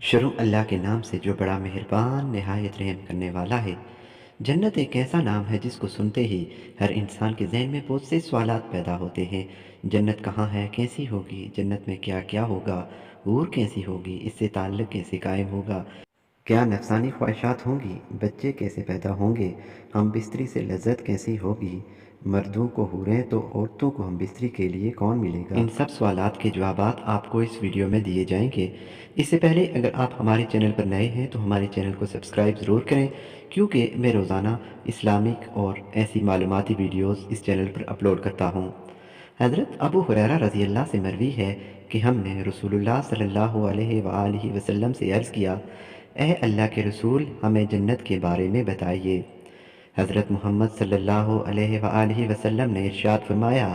शुरू अल्लाह के नाम से जो बड़ा मेहरबान नहायत रहम करने वाला है। जन्नत एक ऐसा नाम है जिसको सुनते ही हर इंसान के जहन में बहुत से सवालात पैदा होते हैं। जन्नत कहाँ है, कैसी होगी, जन्नत में क्या क्या होगा, हूर कैसी होगी, इससे ताल्लुक़ कैसे कायम होगा, क्या नफसानी ख्वाहिशात होंगी, बच्चे कैसे पैदा होंगे, हम बिस्तरी से लज्जत कैसी होगी, मर्दों को हूरें तो औरतों को हम बिस्तरी के लिए कौन मिलेगा। इन सब सवालात के जवाबात आपको इस वीडियो में दिए जाएंगे। इससे पहले अगर आप हमारे चैनल पर नए हैं तो हमारे चैनल को सब्सक्राइब ज़रूर करें, क्योंकि मैं रोज़ाना इस्लामिक और ऐसी मालूमाती वीडियोज़ इस चैनल पर अपलोड करता हूँ। हज़रत अबू हुरैरा रज़ी अल्लाह से मरवी है कि हमने रसूलुल्लाह सल्लल्लाहु अलैहि वसल्लम से अर्ज़ किया, ए अल्लाह के रसूल, हमें जन्नत के बारे में बताइए। हज़रत मोहम्मद सल्लल्लाहु अलैहि वसल्लम ने इरशाद फरमाया,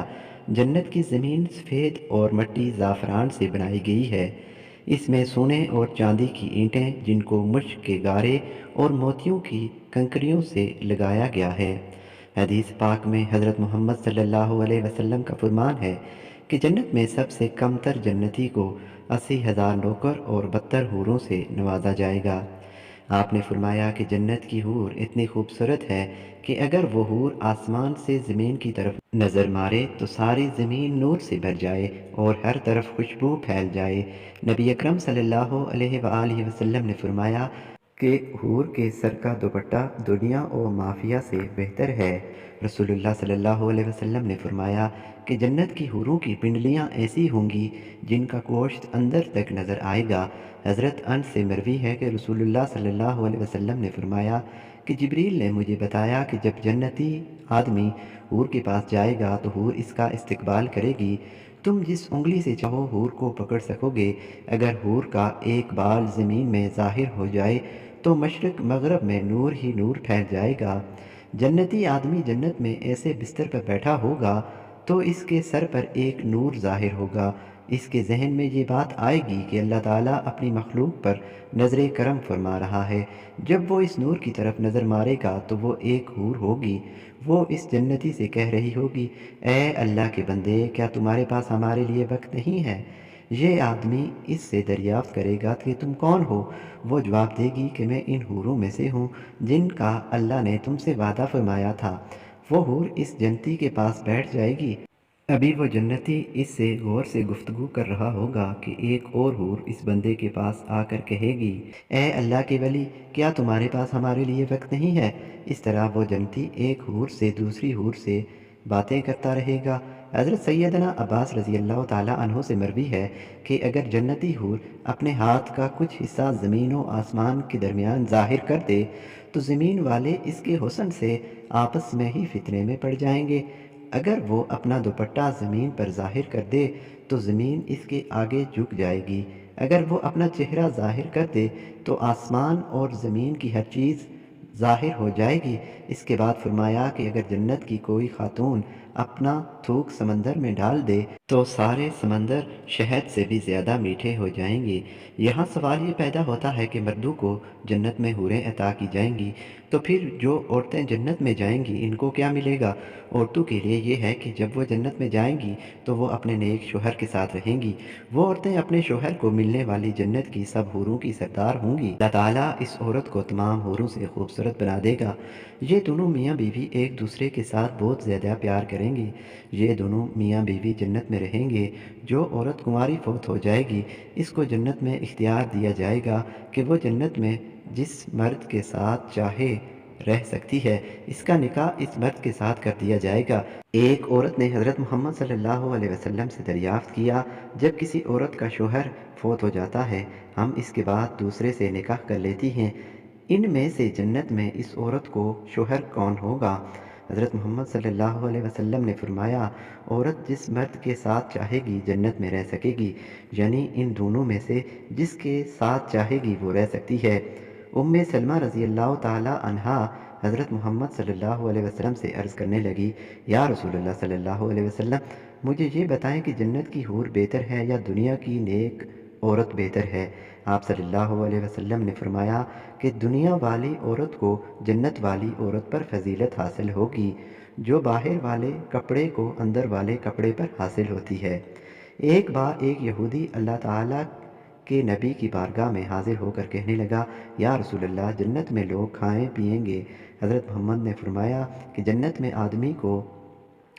जन्नत की ज़मीन सफ़ेद और मट्टी ज़ाफ़रान से बनाई गई है। इसमें सोने और चांदी की ईंटें जिनको मुश्क के गारे और मोतियों की कंकरियों से लगाया गया है। हदीस पाक में हज़रत मोहम्मद सल्लल्लाहु अलैहि वसल्लम का फरमान है कि जन्नत में सबसे कमतर जन्नती को 80,000 नौकर और 72 हूरों से नवाजा जाएगा। आपने फरमाया कि जन्नत की हूर इतनी खूबसूरत है कि अगर वो हूर आसमान से ज़मीन की तरफ नज़र मारे तो सारी ज़मीन नूर से भर जाए और हर तरफ खुशबू फैल जाए। नबी अकरम सल्लल्लाहु अलैहि वसल्लम ने फरमाया कि हूर के सर का दुपट्टा दुनिया और माफिया से बेहतर है। रसूलुल्लाह सल्लल्लाहु अलैहि वसल्लम ने फरमाया कि जन्नत की हूरों की पिंडलियाँ ऐसी होंगी जिनका गोश्त अंदर तक नज़र आएगा। हज़रत अनस से मरवी है कि रसूलुल्लाह सल्लल्लाहु अलैहि वसल्लम ने फरमाया कि जिब्रील ने मुझे बताया कि जब जन्नती आदमी हूर के पास जाएगा तो हूर इसका इस्तकबाल करेगी। तुम जिस उंगली से चाहो हूर को पकड़ सकोगे। अगर हूर का एक बाल ज़मीन में ज़ाहिर हो जाए तो मशरिक़ मगरब में नूर ही नूर फैल जाएगा। जन्नती आदमी जन्नत में ऐसे बिस्तर पर बैठा होगा तो इसके सर पर एक नूर ज़ाहिर होगा। इसके जहन में ये बात आएगी कि अल्लाह ताला अपनी मखलूक पर नज़र करम फरमा रहा है। जब वो इस नूर की तरफ नज़र मारेगा तो वो एक हूर होगी। वो इस जन्नती से कह रही होगी, ए अल्लाह के बंदे, क्या तुम्हारे पास हमारे लिए वक्त नहीं है। ये आदमी इससे दरियाफ्त करेगा कि तुम कौन हो। वो जवाब देगी कि मैं इन हूरों में से हूँ जिनका अल्लाह ने तुमसे वादा फरमाया था। वो हूर इस जन्नती के पास बैठ जाएगी। अभी वो जन्नती इससे गौर से गुफ्तगू कर रहा होगा कि एक और हूर इस बंदे के पास आकर कहेगी, ए अल्लाह के वली, क्या तुम्हारे पास हमारे लिए वक्त नहीं है। इस तरह वो जन्नती एक हूर से दूसरी हूर से बातें करता रहेगा। हज़रत सैयदना अब्बास रज़ी अल्लाह ताला अन्हो से मरवी है कि अगर जन्नती हूर अपने हाथ का कुछ हिस्सा ज़मीन और आसमान के दरमियान ज़ाहिर कर दे तो ज़मीन वाले इसके हुस्न से आपस में ही फितने में पड़ जाएंगे। अगर वो अपना दुपट्टा ज़मीन पर ज़ाहिर कर दे तो ज़मीन इसके आगे झुक जाएगी। अगर वो अपना चेहरा ज़ाहिर कर दे तो आसमान और ज़मीन की हर चीज़ ज़ाहिर हो जाएगी। इसके बाद फरमाया कि अगर जन्नत की कोई खातून अपना थूक समंदर में डाल दे तो सारे समंदर शहद से भी ज़्यादा मीठे हो जाएंगे। यहाँ सवाल ये पैदा होता है कि मर्दों को जन्नत में हूरें अता की जाएंगी, तो फिर जो औरतें जन्नत में जाएंगी इनको क्या मिलेगा। औरतों के लिए ये है कि जब वो जन्नत में जाएंगी तो वो अपने नेक शोहर के साथ रहेंगी। वो औरतें अपने शोहर को मिलने वाली जन्नत की सब हूरों की सरदार होंगी। अल्लाह ताला इस औरत को तमाम हूरों से खूबसूरत बना देगा। ये दोनों मियाँ बीवी एक दूसरे के साथ बहुत ज़्यादा प्यार करेंगे। ये दोनों मियाँ बीवी जन्नत में रहेंगे। जो औरत कुंवारी फौत हो जाएगी इसको जन्नत में इख्तियार दिया जाएगा कि वो जन्नत में जिस मर्द के साथ चाहे रह सकती है। इसका निकाह इस मर्द के साथ कर दिया जाएगा। एक औरत ने हज़रत मोहम्मद सल्लल्लाहु अलैहि वसल्लम से दरियाफ़्त किया, जब किसी औरत का शोहर फौत हो जाता है हम इसके बाद दूसरे से निकाह कर लेती हैं, इनमें से जन्नत में इस औरत को शोहर कौन होगा। हज़रत मोहम्मद सल्लल्लाहु अलैहि वसल्लम ने फरमाया, औरत जिस मर्द के साथ चाहेगी जन्नत में रह सकेगी, यानी इन दोनों में से जिसके साथ चाहेगी वो रह सकती है। उम्मे सलमा रज़ी अल्लाह ताला अन्हा हज़रत मोहम्मद सल्लल्लाहु अलैहि वसल्लम से अर्ज़ करने लगी, या रसूलुल्लाह सल्लल्लाहु अलैहि वसल्लम, मुझे ये बताएं कि जन्नत की हूर बेहतर है या दुनिया की नेक औरत बेहतर है। आप सल्लल्लाहु अलैहि वसल्लम ने फरमाया कि दुनिया वाली औरत को जन्नत वाली औरत पर फजीलत हासिल होगी, जो बाहर वाले कपड़े को अंदर वाले कपड़े पर हासिल होती है। एक बार एक यहूदी अल्लाह ताला کہ نبی کی بارگاہ میں حاضر ہو کر کہنے لگا، یا رسول اللہ، جنت میں لوگ کھائیں پیئیں گے۔ حضرت محمد نے فرمایا کہ جنت میں آدمی کو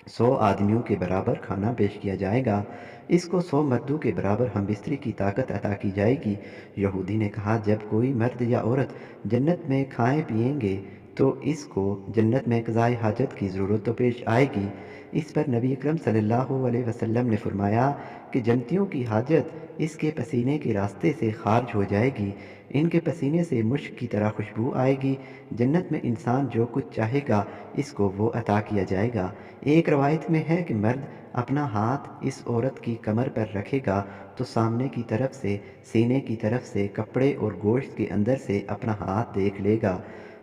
100 آدمیوں کے برابر کھانا پیش کیا جائے گا، اس کو 100 مردوں کے برابر ہم بستری کی طاقت عطا کی جائے گی۔ یہودی نے کہا، جب کوئی مرد یا عورت جنت میں کھائیں پیئیں گے تو اس کو جنت میں قضائے حاجت کی ضرورت تو پیش آئے گی۔ اس پر نبی اکرم صلی اللہ علیہ وسلم نے فرمایا کہ جنتیوں کی حاجت اس کے پسینے کے راستے سے خارج ہو جائے گی، ان کے پسینے سے مشک کی طرح خوشبو آئے گی۔ جنت میں انسان جو کچھ چاہے گا اس کو وہ عطا کیا جائے گا۔ ایک روایت میں ہے کہ مرد اپنا ہاتھ اس عورت کی کمر پر رکھے گا تو سامنے کی طرف سے، سینے کی طرف سے، کپڑے اور گوشت کے اندر سے اپنا ہاتھ دیکھ لے گا۔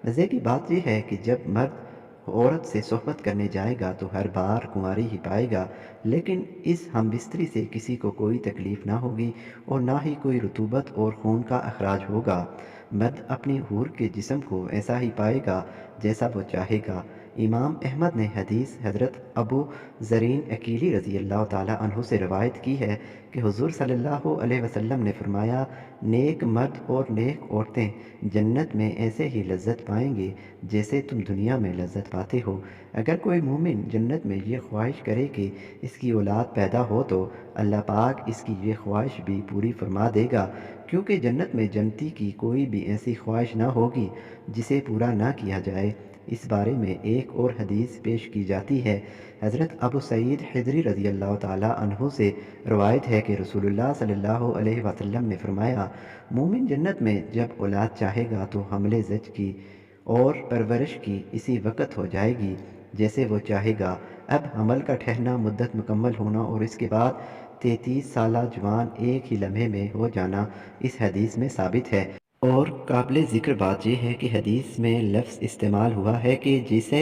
مزے کی بات یہ ہے کہ جب مرد عورت سے صحبت کرنے جائے گا تو ہر بار کنواری ہی پائے گا، لیکن اس ہم بستری سے کسی کو کوئی تکلیف نہ ہوگی اور نہ ہی کوئی رطوبت اور خون کا اخراج ہوگا۔ مرد اپنی حور کے جسم کو ایسا ہی پائے گا جیسا وہ چاہے گا۔ امام احمد نے حدیث حضرت ابو ذرین عقیلی رضی اللہ تعالیٰ عنہ سے روایت کی ہے کہ حضور صلی اللہ علیہ وسلم نے فرمایا، نیک مرد اور نیک عورتیں جنت میں ایسے ہی لذت پائیں گے جیسے تم دنیا میں لذت پاتے ہو۔ اگر کوئی مومن جنت میں یہ خواہش کرے کہ اس کی اولاد پیدا ہو تو اللہ پاک اس کی یہ خواہش بھی پوری فرما دے گا، کیونکہ جنت میں جنتی کی کوئی بھی ایسی خواہش نہ ہوگی جسے پورا نہ کیا جائے۔ اس بارے میں ایک اور حدیث پیش کی جاتی ہے۔ حضرت ابو سعید خدری رضی اللہ تعالیٰ عنہ سے روایت ہے کہ رسول اللہ صلی اللہ علیہ وسلم نے فرمایا، مومن جنت میں جب اولاد چاہے گا تو حمل زچ کی اور پرورش کی اسی وقت ہو جائے گی جیسے وہ چاہے گا۔ اب حمل کا ٹھہرنا، مدت مکمل ہونا اور اس کے بعد 33 سالہ جوان ایک ہی لمحے میں ہو جانا اس حدیث میں ثابت ہے۔ اور قابل ذکر بات یہ ہے کہ حدیث میں لفظ استعمال ہوا ہے کہ جسے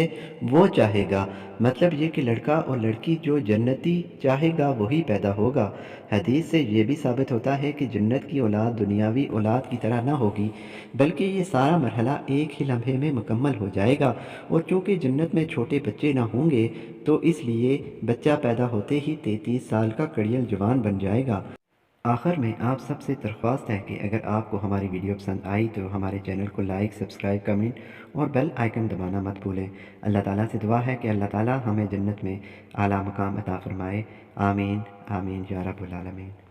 وہ چاہے گا، مطلب یہ کہ لڑکا اور لڑکی جو جنتی چاہے گا وہی پیدا ہوگا۔ حدیث سے یہ بھی ثابت ہوتا ہے کہ جنت کی اولاد دنیاوی اولاد کی طرح نہ ہوگی، بلکہ یہ سارا مرحلہ ایک ہی لمحے میں مکمل ہو جائے گا۔ اور چونکہ جنت میں چھوٹے بچے نہ ہوں گے تو اس لیے بچہ پیدا ہوتے ہی 33 سال کا کڑیل جوان بن جائے گا۔ آخر میں آپ سب سے درخواست ہے کہ اگر آپ کو ہماری ویڈیو پسند آئی تو ہمارے چینل کو لائک، سبسکرائب، کمنٹ اور بیل آئیکن دبانا مت بھولیں۔ اللہ تعالیٰ سے دعا ہے کہ اللہ تعالیٰ ہمیں جنت میں اعلیٰ مقام عطا فرمائے۔ آمین آمین یا رب العالمین۔